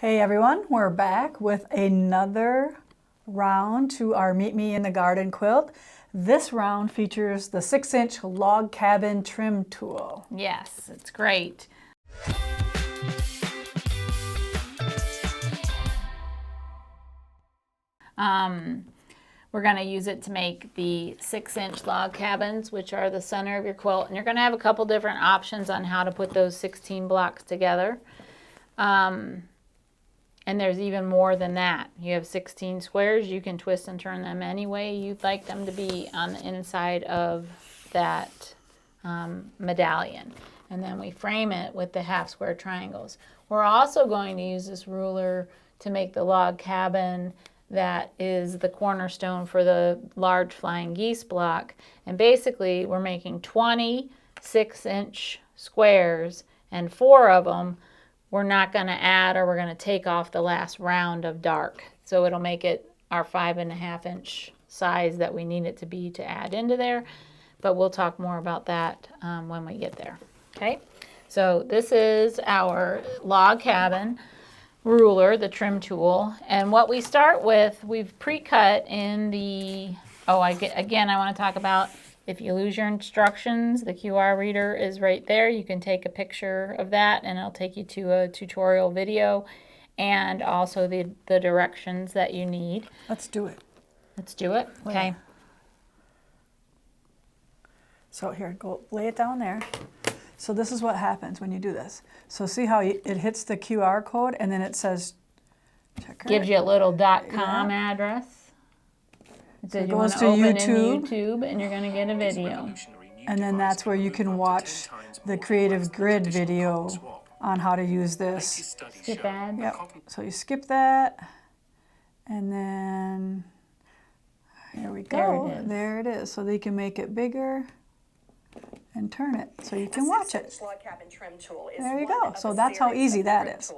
Hey everyone, we're back with another round to our Meet Me in the Garden quilt. This round features the 6-inch log cabin trim tool. Yes, it's great. We're going to use it to make the 6-inch log cabins, which are the center of your quilt. And you're going to have a couple different options on how to put those 16 blocks together. And there's even more than that. You have 16 squares. You can twist and turn them any way you'd like them to be on the inside of that medallion. And then we frame it with the half square triangles. We're also going to use this ruler to make the log cabin that is the cornerstone for the large flying geese block. And basically we're making 20 6-inch squares, and 4 of them we're not going to add, or we're going to take off the last round of dark. So it'll make it our 5.5-inch size that we need it to be to add into there. But we'll talk more about that when we get there. Okay, so this is our log cabin ruler, the trim tool. And what we start with, we've pre-cut in the, again, I want to talk about, if you lose your instructions, the QR reader is right there. You can take a picture of that and it'll take you to a tutorial video and also the directions that you need. Let's do it. Let's do it. Okay. Yeah. So here, go lay it down there. So this is what happens when you do this. So see how it hits the QR code and then it says checker. Gives you a little .com address. It says it you want goes to to open YouTube. in YouTube and you're going to get a video. And then that's where you can watch the Creative Grid video on how to use this. Skip ads. Yep. So you skip that, and then here we go. There it is. So they can make it bigger and turn it so you can watch it. There you go. So that's how easy that is.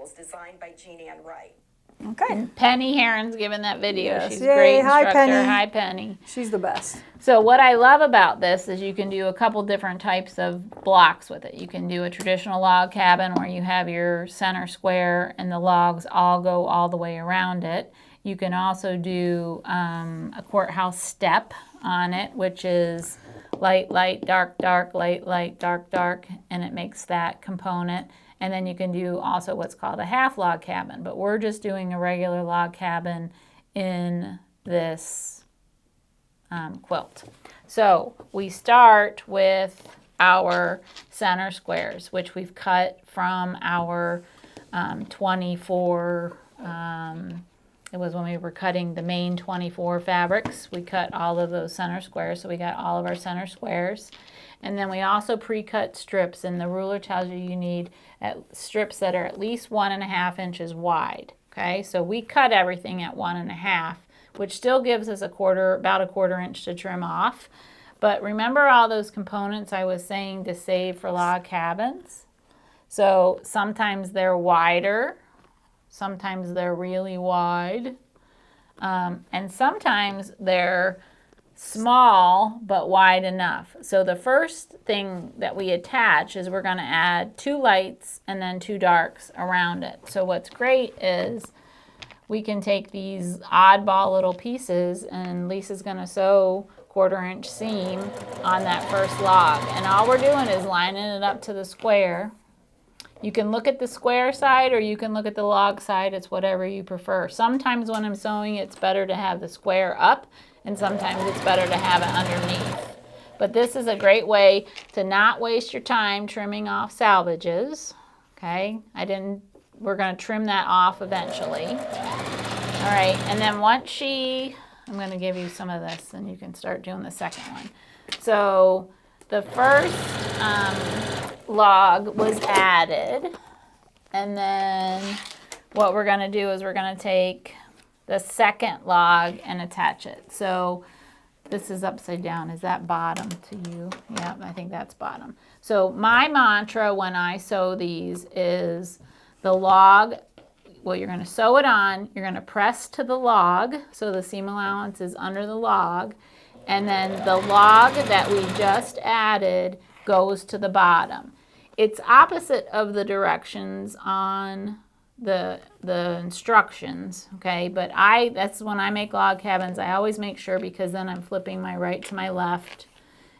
Okay. Penny Heron's giving that video. Yes. She's Yay. a great instructor. Hi, Penny. Hi, Penny. She's the best. So what I love about this is you can do a couple different types of blocks with it. You can do a traditional log cabin where you have your center square and the logs all go all the way around it. You can also do a courthouse step on it, which is light, light, dark, dark, light, light, dark, dark, and it makes that component. And then you can do also what's called a half log cabin, but we're just doing a regular log cabin in this quilt. So we start with our center squares, which we've cut from our 24, it was when we were cutting the main 24 fabrics. We cut all of those center squares, so we got all of our center squares. And then we also pre-cut strips, and the ruler tells you you need strips that are at least 1.5 inches wide. Okay, so we cut everything at 1.5, which still gives us about a quarter inch to trim off. But remember all those components I was saying to save for log cabins? So sometimes they're wider, sometimes they're really wide, and sometimes they're small but wide enough. So the first thing that we attach is we're going to add 2 lights and then 2 darks around it. So what's great is we can take these oddball little pieces, and Lisa's going to sew 1/4 inch seam on that first log, and all we're doing is lining it up to the square. You can look at the square side or you can look at the log side. It's whatever you prefer. Sometimes when I'm sewing, it's better to have the square up, and sometimes it's better to have it underneath. But this is a great way to not waste your time trimming off salvages. Okay, we're going to trim that off eventually. All right, and then I'm going to give you some of this and you can start doing the second one. So the first log was added, and then what we're going to do is we're going to take the second log and attach it. So this is upside down. Is that bottom to you? Yeah, I think that's bottom. So my mantra when I sew these is the log, well, you're going to sew it on, you're going to press to the log, so the seam allowance is under the log, and then the log that we just added goes to the bottom. It's opposite of the directions on the instructions, okay? But that's when I make log cabins, I always make sure, because then I'm flipping my right to my left,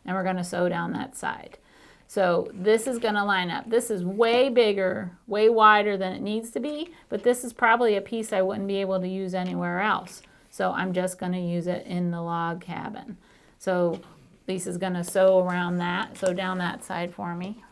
and we're gonna sew down that side. So this is gonna line up. This is way bigger, way wider than it needs to be, but this is probably a piece I wouldn't be able to use anywhere else. So I'm just gonna use it in the log cabin. So Lisa's gonna sew around that, sew down that side for me.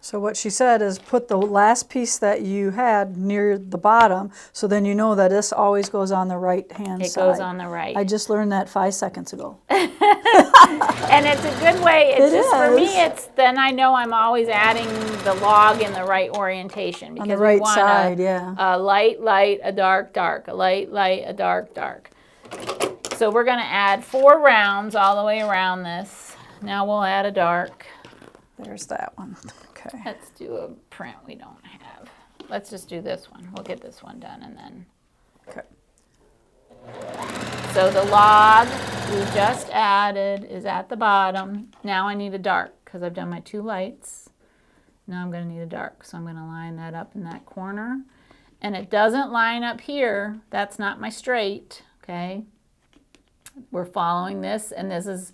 So what she said is put the last piece that you had near the bottom, so then you know that this always goes on the right-hand side. It goes on the right. I just learned that 5 seconds ago. And it's a good way. It's just, for me, it's then I know I'm always adding the log in the right orientation. Because on the right we want side, yeah. A light, light, a dark, dark, a light, light, a dark, dark. So we're going to add 4 rounds all the way around this. Now we'll add a dark. There's that one. Okay. Let's do a print we don't have. Let's just do this one. We'll get this one done and then. Okay. So the log we just added is at the bottom. Now I need a dark because I've done my 2 lights. Now I'm going to need a dark. So I'm going to line that up in that corner. And it doesn't line up here. That's not my straight. Okay. We're following this, and this is,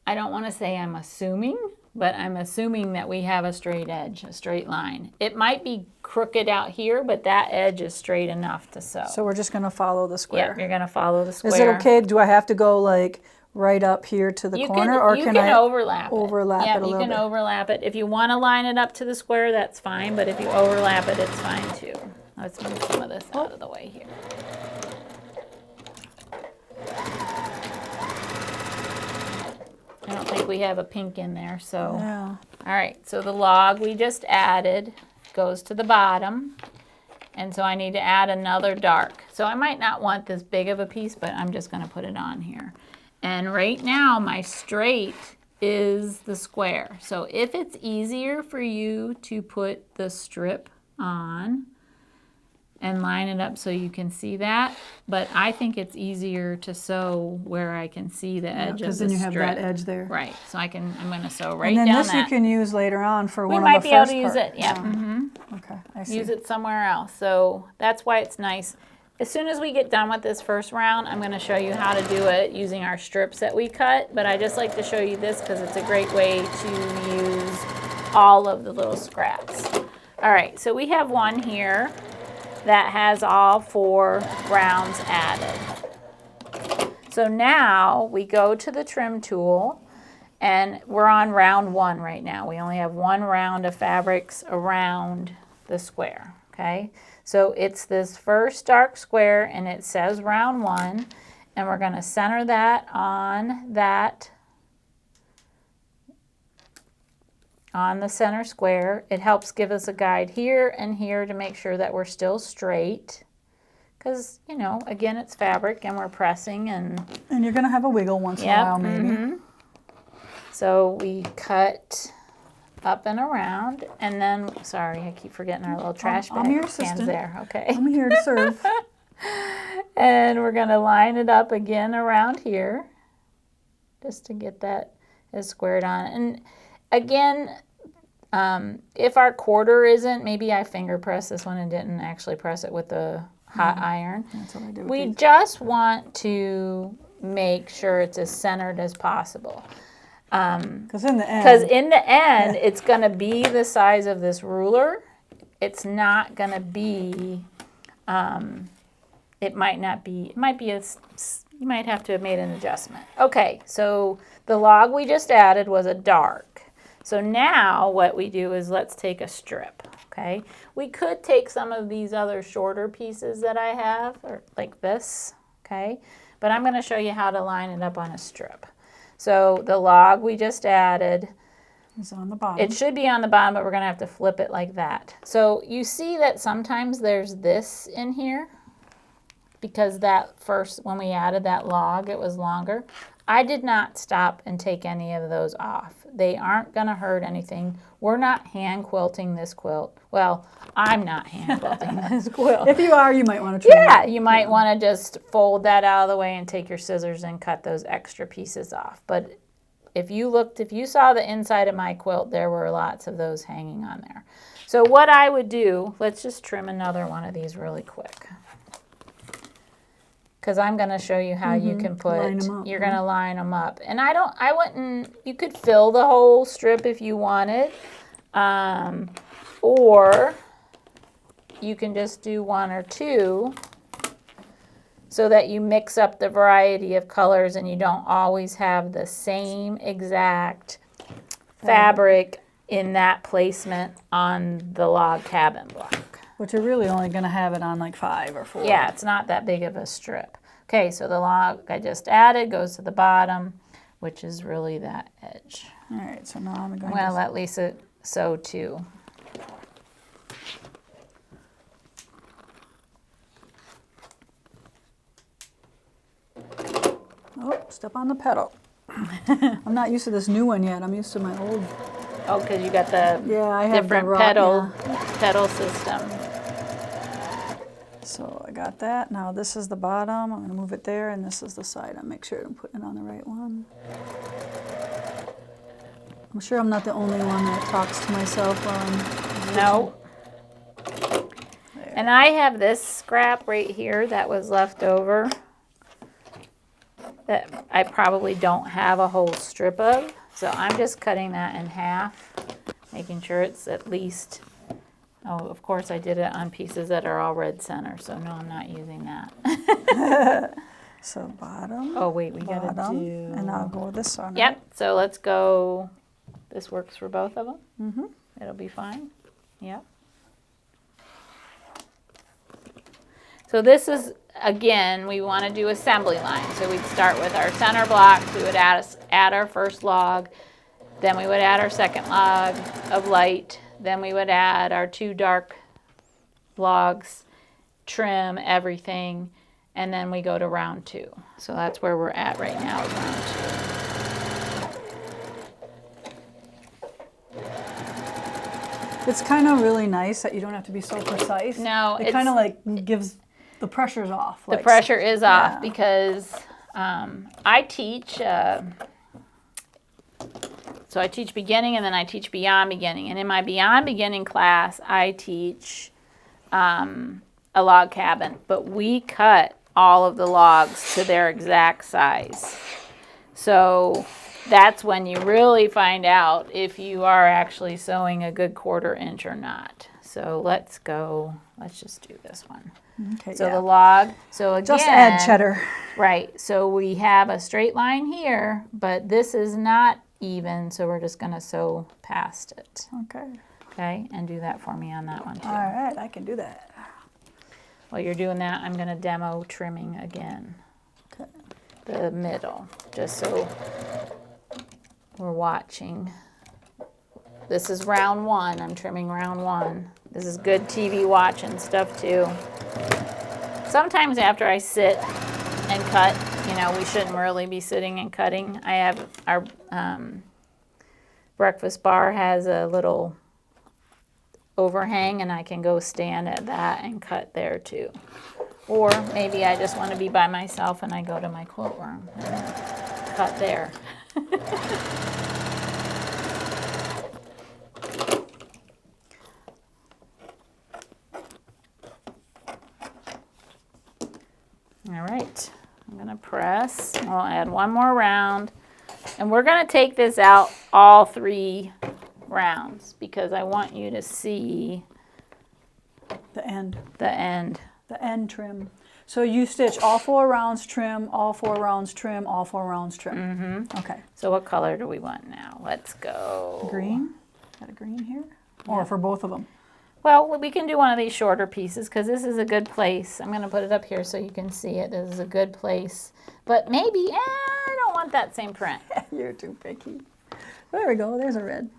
I don't want to say I'm assuming, but I'm assuming that we have a straight edge, a straight line. It might be crooked out here, but that edge is straight enough to sew. So we're just going to follow the square. Yeah, you're going to follow the square. Is it okay? Do I have to go like right up here to the corner, or can I overlap it? Overlap it a little bit. You can overlap it. If you want to line it up to the square, that's fine, but if you overlap it, it's fine too. Let's move some of this out of the way here. I don't think we have a pink in there, so. Yeah. All right, so the log we just added goes to the bottom. And so I need to add another dark. So I might not want this big of a piece, but I'm just gonna put it on here. And right now my straight is the square. So if it's easier for you to put the strip on and line it up so you can see that, but I think it's easier to sew where I can see the edge of the strip. Because then you have that edge there. Right, so I'm going to sew right down that. And then this that. you can use later on for one of the first We might be able to use it, yeah. Okay, I see. Use it somewhere else, so that's why it's nice. As soon as we get done with this first round, I'm going to show you how to do it using our strips that we cut, but I just like to show you this because it's a great way to use all of the little scraps. All right, so we have one here that has all 4 rounds added. So now we go to the trim tool, and we're on round 1 right now. We only have 1 round of fabrics around the square, okay? So it's this first dark square, and it says round 1, and we're gonna center that on the center square. It helps give us a guide here and here to make sure that we're still straight. Because, you know, again, it's fabric and we're pressing and you're going to have a wiggle once in a while, maybe. So we cut up and around, and then, sorry, I keep forgetting our little trash bag. I'm your cans assistant. there. Okay. I'm here to serve. And we're going to line it up again around here just to get that as squared on. And again, if our quarter isn't, maybe I finger press this one and didn't actually press it with the hot iron. That's what I do with We these. just want to make sure it's as centered as possible. Because in the end, It's going to be the size of this ruler. It's not going to be, it might be you might have to have made an adjustment. Okay, so the log we just added was a dark. So now what we do is let's take a strip, okay? We could take some of these other shorter pieces that I have, or like this, okay? But I'm going to show you how to line it up on a strip. So the log we just added, it's on the bottom. it should be on the bottom, but we're going to have to flip it like that. So you see that sometimes there's this in here because that first, when we added that log, it was longer. I did not stop and take any of those off. They aren't going to hurt anything. We're not hand quilting this quilt. Well, I'm not hand quilting this quilt. If you are, you might want to trim Yeah, it. you might want to just fold that out of the way and take your scissors and cut those extra pieces off. But if you saw the inside of my quilt, there were lots of those hanging on there. So what I would do, let's just trim another one of these really quick. Because I'm going to show you how you can put, you're going to line them up. And I wouldn't, you could fill the whole strip if you wanted. Or you can just do one or two so that you mix up the variety of colors and you don't always have the same exact fabric in that placement on the log cabin block. Which you're really only going to have it on like 5 or 4. Yeah, it's not that big of a strip. Okay, so the log I just added goes to the bottom, which is really that edge. All right, so now I'm going to let Lisa sew too. Oh, step on the pedal. I'm not used to this new one yet. I'm used to my old. Oh, because you got the I have different the pedal system. So I got that. Now this is the bottom. I'm going to move it there, and this is the side. I'll make sure I'm putting it on the right one. I'm sure I'm not the only one that talks to myself while I'm. No. And I have this scrap right here that was left over that I probably don't have a whole strip of. So I'm just cutting that in half, making sure it's at least, oh, of course I did it on pieces that are all red center, so no, I'm not using that. So bottom. Oh, wait, we got to do. And I'll go with this one. Yep, so let's go, this works for both of them. Mm-hmm. It'll be fine. Yep. So this is, again, we want to do assembly line. So we'd start with our center blocks. We would add our first log. Then we would add our second log of light. Then we would add our 2 dark logs, trim everything, and then we go to round 2. So that's where we're at right now, is round 2. It's kind of really nice that you don't have to be so precise. No, it kind of like gives the pressure's off. The pressure is off because I teach, so I teach beginning and then I teach beyond beginning. And in my beyond beginning class, I teach a log cabin, but we cut all of the logs to their exact size. So that's when you really find out if you are actually sewing a good 1/4 inch or not. So let's just do this one. Okay, so the log, so again, just add cheddar. Right, so we have a straight line here, but this is not even, so we're just going to sew past it. Okay. Okay, and do that for me on that one too. All right, I can do that. While you're doing that, I'm going to demo trimming again. Okay. The middle, just so we're watching. This is round 1. I'm trimming round 1. This is good TV watching stuff too. Sometimes after I sit and cut, we shouldn't really be sitting and cutting. I have our breakfast bar has a little overhang and I can go stand at that and cut there too. Or maybe I just want to be by myself and I go to my quilt room and cut there. All right, I'm going to press. I'll add one more round. And we're going to take this out all 3 rounds because I want you to see the end. The end. The end trim. So you stitch all 4 rounds, trim, all 4 rounds, trim, all 4 rounds, trim. Mm-hmm. Okay. So what color do we want now? Let's go. Green? Got a green here? Or for both of them? Well, we can do one of these shorter pieces because this is a good place. I'm going to put it up here so you can see it. This is a good place. But maybe, I don't want that same print. You're too picky. There we go. There's a red.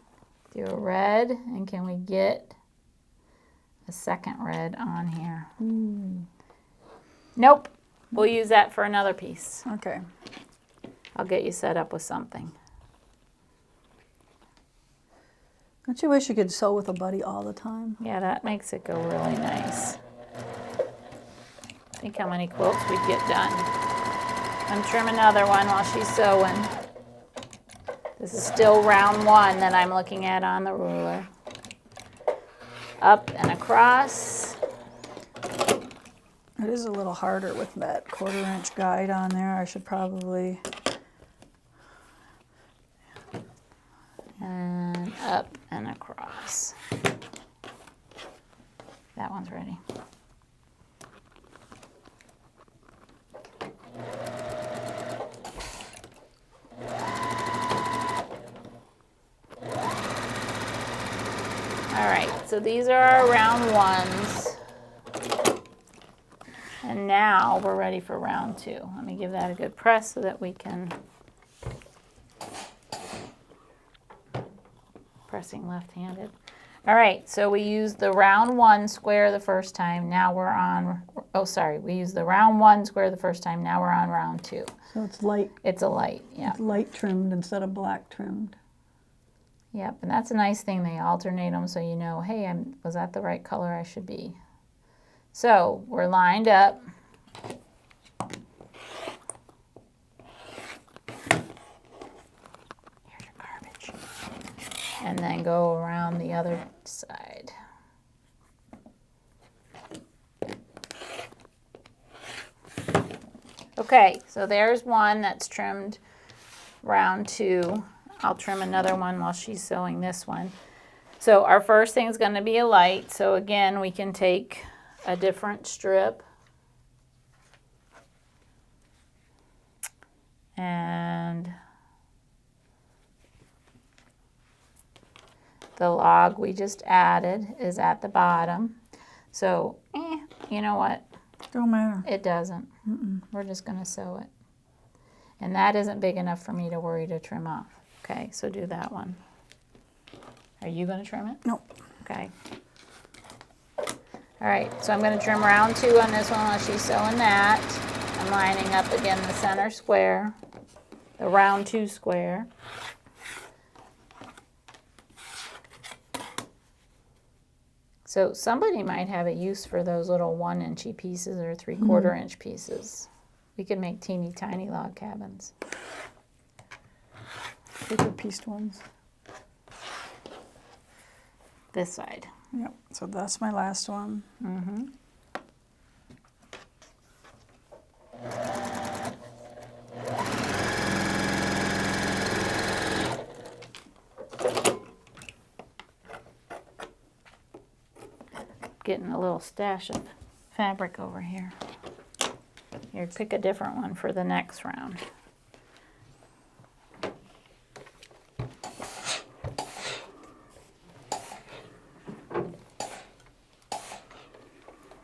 Do a red, and can we get a second red on here? Nope. We'll use that for another piece. Okay. I'll get you set up with something. Don't you wish you could sew with a buddy all the time? Yeah, that makes it go really nice. Think how many quilts we'd get done. I'm trimming another one while she's sewing. This is still round 1 that I'm looking at on the ruler. up and across. It is a little harder with that 1/4" guide on there. I should probably... And up and across. That one's ready. All right, so these are our round ones. And now we're ready for round 2. Let me give that a good press so that we can... Pressing left-handed. All right, so we used the round 1 square the first time. Now we're on, oh, sorry. We used the round 1 square the first time. Now we're on round 2. So it's light. It's a light, yeah. It's light trimmed instead of black trimmed. Yep, and that's a nice thing. They alternate them so you know, hey, was that the right color I should be? So we're lined up. Here's your garbage. And then go around the other side. Okay, so there's one that's trimmed round 2. I'll trim another one while she's sewing this one. So our first thing is going to be a light. So again, we can take a different strip and the log we just added is at the bottom. So, you know what? Don't matter. It doesn't. We're just going to sew it. And that isn't big enough for me to worry to trim off. Okay, so do that one. Are you going to trim it? Nope. Okay. All right, so I'm going to trim round 2 on this one while she's sewing that. I'm lining up again the center square, the round 2 square. So somebody might have a use for those little 1-inch pieces or 3/4 inch pieces. We could make teeny tiny log cabins. Bigger pieced ones. This side. Yep, so that's my last one. Getting a little stash of fabric over here. Here, pick a different one for the next round.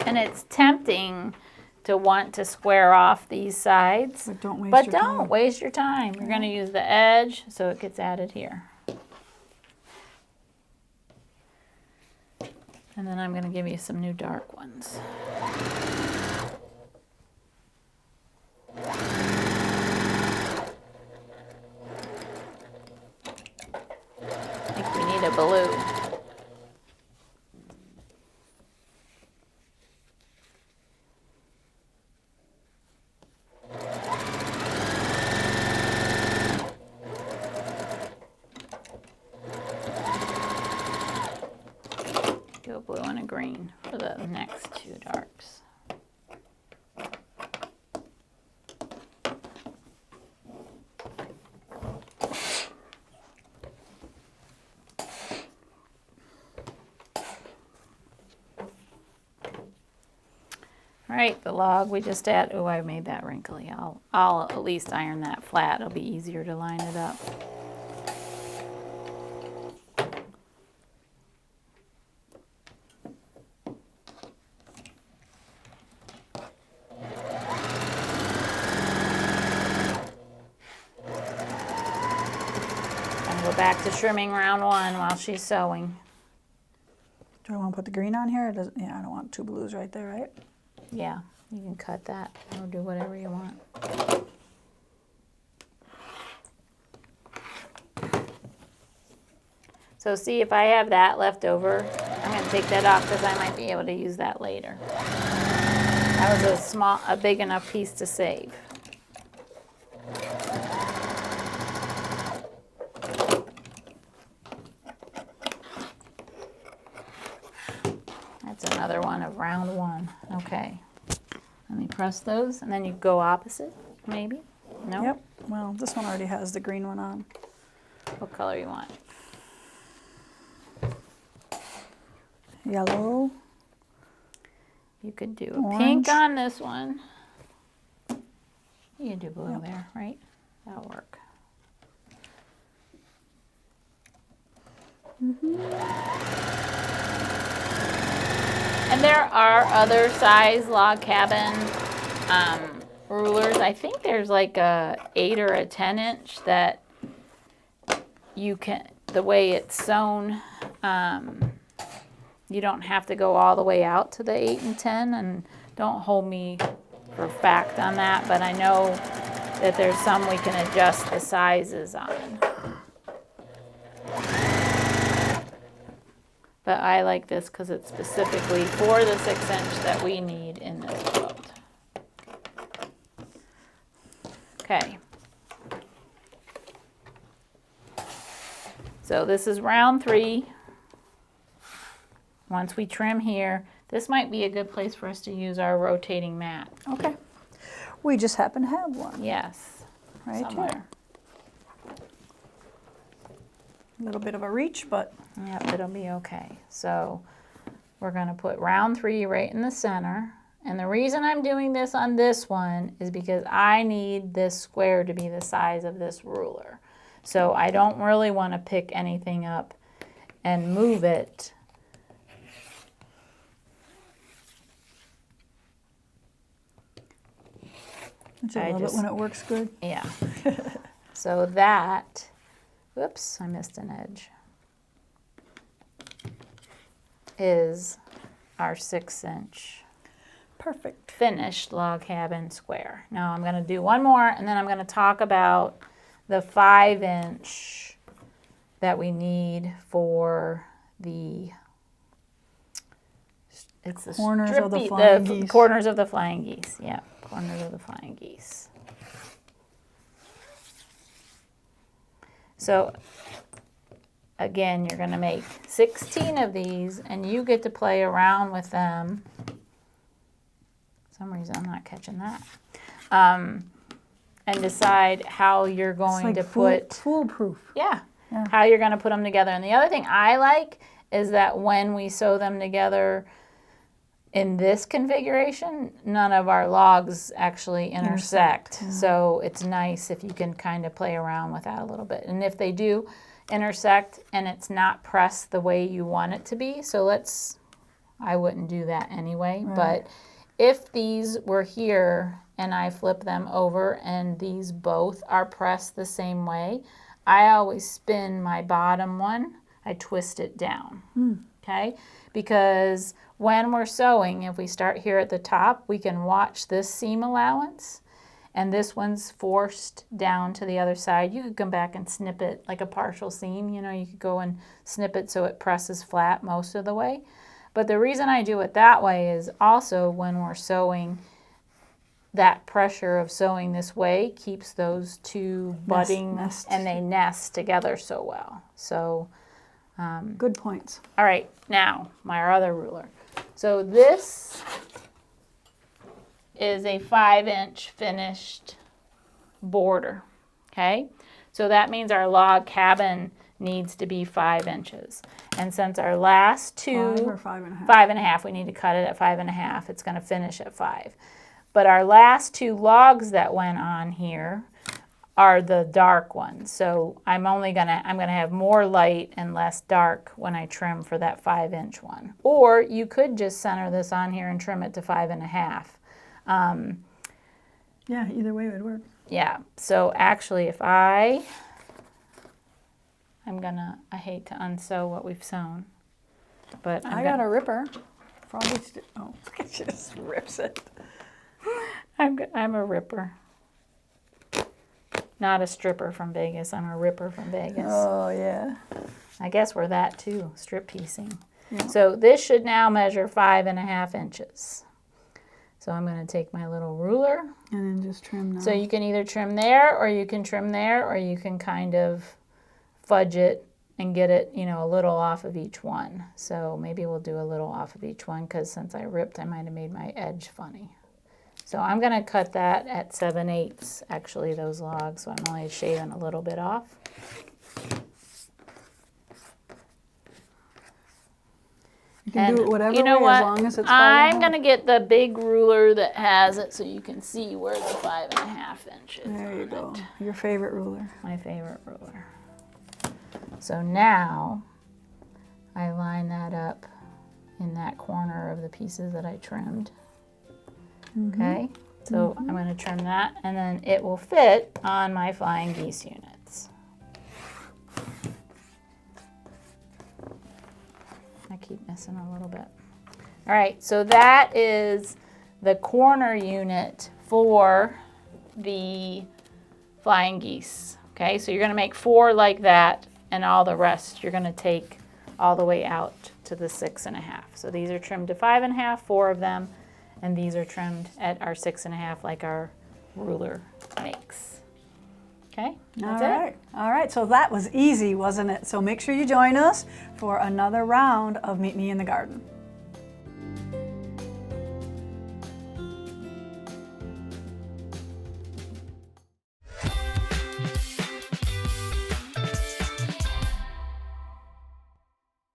And it's tempting to want to square off these sides, But don't waste but your don't time. waste your time. You're going to use the edge so it gets added here. And then I'm going to give you some new dark ones. I think we need a blue. Do a blue and a green for the next 2 darks. All right, the log we just add. Oh, I made that wrinkly. I'll at least iron that flat. It'll be easier to line it up. And go back to trimming round 1 while she's sewing. Do I want to put the green on here? Or does, yeah, I don't want 2 blues right there, right? Yeah, you can cut that or do whatever you want. So see, if I have that left over, I'm going to take that off because I might be able to use that later. That was a big enough piece to save. That's another one of round 1. Okay. Let me press those, and then you go opposite, maybe? No? Yep. Well, this one already has the green one on. What color you want? Yellow. You could do a Orange. pink on this one. You can do blue there, right? That'll work. And there are other size log cabin rulers. I think there's like a 8 or a 10 inch that you can, the way it's sewn, you don't have to go all the way out to the 8 and 10, and don't hold me for fact on that, but I know that there's some we can adjust the sizes on. But I like this because it's specifically for the 6 inch that we need in this quilt. Okay. So this is round 3. Once we trim here, this might be a good place for us to use our rotating mat. Okay. We just happen to have one. Yes. Right somewhere. here. A little bit of a reach, but Yep, it'll be okay. So we're going to put round 3 right in the center. And the reason I'm doing this on this one is because I need this square to be the size of this ruler. So I don't really want to pick anything up and move it. I love it when it works good. Yeah. So that, whoops, I missed an edge, is our 6 inch Perfect. finished log cabin square. Now I'm going to do one more, and then I'm going to talk about the 5 inch that we need for the, it's the Corners of the strippy- flying geese. corners of the flying geese. Yeah, corners of the flying geese. So again, you're going to make 16 of these, and you get to play around with them. For some reason, I'm not catching that. And decide how you're going to put... foolproof. Yeah, how you're going to put them together. And the other thing I like is that when we sew them together in this configuration, none of our logs actually intersect. Yeah. So it's nice if you can kind of play around with that a little bit. And if they do intersect and it's not pressed the way you want it to be, so I wouldn't do that anyway. Right. But if these were here and I flip them over and these both are pressed the same way, I always spin my bottom one, I twist it down, okay? Because when we're sewing, if we start here at the top, we can watch this seam allowance, and this one's forced down to the other side. You could come back and snip it like a partial seam, you could go and snip it so it presses flat most of the way. But the reason I do it that way is also when we're sewing, that pressure of sewing this way keeps those two budding and they nest together so well. So good points. all right, now my other ruler. So this is a 5 inch finished border, okay? So that means our log cabin needs to be 5 inches. And since our last two... 5 or 5.5? 5.5, we need to cut it at 5.5. It's going to finish at 5. But our last 2 logs that went on here are the dark ones. So I'm gonna have more light and less dark when I trim for that 5 inch one. Or you could just center this on here and trim it to 5.5. Yeah, either way would work. Yeah, so actually if I hate to unsew what we've sewn, but I got a ripper. Probably she just rips it. I'm a ripper. Not a stripper from Vegas. I'm a ripper from Vegas. Oh, yeah. I guess we're that too, strip piecing. Yeah. So this should now measure 5.5 inches. So I'm going to take my little ruler. And then just trim now. So you can either trim there, or you can trim there, or you can kind of fudge it and get it, you know, a little off of each one. So maybe we'll do a little off of each one, because since I ripped, I might have made my edge funny. So I'm going to cut that at 7/8, actually, those logs, so I'm only shaving a little bit off. You can do it whatever you know way, what? as long as it's I'm going to get the big ruler that has it so you can see where the 5.5 inches. There you go. Your favorite ruler. My favorite ruler. So now I line that up in that corner of the pieces that I trimmed. Okay, so I'm going to trim that, and then it will fit on my flying geese units. I keep missing a little bit. All right, so that is the corner unit for the flying geese. Okay, so you're going to make 4 like that, and all the rest you're going to take all the way out to the 6.5. So these are trimmed to 5.5, 4 of them, and these are trimmed at our 6.5 like our ruler makes. Okay, that's it. All right, so that was easy, wasn't it? So make sure you join us for another round of Meet Me in the Garden.